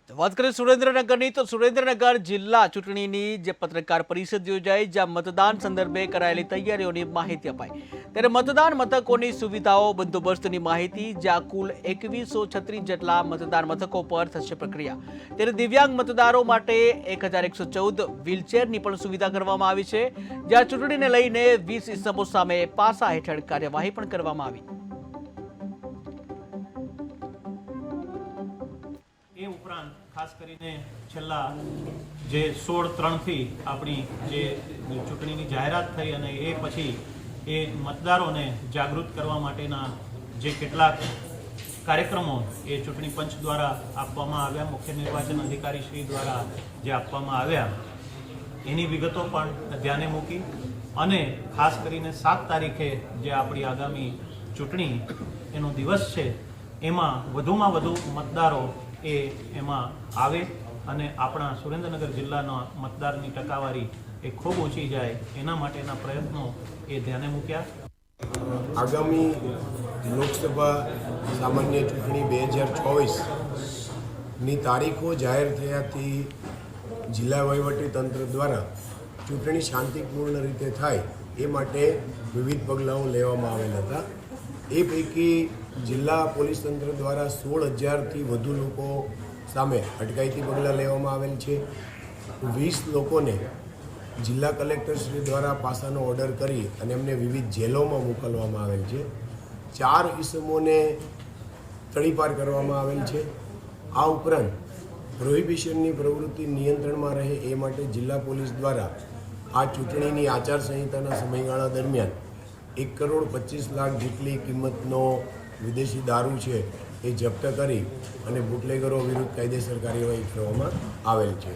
વાત કરીએ સુરેન્દ્રનગરની તો સુરેન્દ્રનગર જિલ્લા ચૂંટણીની જે પત્રકાર પરિષદ યોજાઈ, જ્યાં મતદાન સંદર્ભે કરાયેલી તૈયારીઓની માહિતી અપાઈ। ત્યારે મતદાન મથકોની સુવિધાઓ, બંદોબસ્તની માહિતી, જ્યાં કુલ 2136 જેટલા મતદાન મથકો પર થશે પ્રક્રિયા। ત્યારે દિવ્યાંગ મતદારો માટે 1114 વ્હીલચેરની પણ સુવિધા કરવામાં આવી છે, જ્યાં ચૂંટણીને લઈને 20 ઇસમો સામે પાસા હેઠળ કાર્યવાહી પણ કરવામાં આવી। એ ઉપરાંત ખાસ કરીને છેલ્લા જે 16/3 થી આપણી જે ચૂંટણીની જાહેરાત થઈ અને એ પછી એ મતદારોને જાગૃત કરવા માટેના જે કેટલાક કાર્યક્રમો એ ચૂંટણી પંચ દ્વારા આપવામાં આવ્યા, મુખ્ય નિર્વાચન અધિકારી શ્રી દ્વારા જે આપવામાં આવ્યા એની વિગતો પણ ધ્યાને મૂકી અને ખાસ કરીને 7 તારીખે જે આપણી આગામી ચૂંટણી એનો દિવસ છે એમાં વધુમાં વધુ મતદારો એમાં આવે અને આપણા સુરેન્દ્રનગર જિલ્લાના મતદારની ટકાવારી એ ખૂબ ઓછી જાય એના માટેના પ્રયત્નો એ ધ્યાને મૂક્યા। આગામી લોકસભા સામાન્ય ચૂંટણી 2024ની તારીખો જાહેર થયાથી જિલ્લા વહીવટીતંત્ર દ્વારા ચૂંટણી શાંતિપૂર્ણ રીતે થાય એ માટે વિવિધ પગલાઓ લેવામાં આવેલ હતા। એ પૈકી જિલ્લા પોલીસ તંત્ર દ્વારા 16,000થી વધુ લોકો સામે અટકાયતી પગલાં લેવામાં આવેલ છે। 20 લોકોને જિલ્લા કલેક્ટરશ્રી દ્વારા પાસાનો ઓર્ડર કરી અને એમને વિવિધ જેલોમાં મોકલવામાં આવેલ છે। 4 ઇસમોને તડીપાર કરવામાં આવેલ છે। આ ઉપરાંત પ્રોહિબિશનની પ્રવૃત્તિ નિયંત્રણમાં રહે એ માટે જિલ્લા પોલીસ દ્વારા આ ચૂંટણીની આચારસંહિતાના સમયગાળા દરમિયાન 1,25,00,000 જેટલી કિંમતનો વિદેશી દારૂ છે એ જપ્ત કરી અને બુટલેગરો વિરુદ્ધ કાયદેસર કાર્યવાહી કરવામાં આવેલ છે।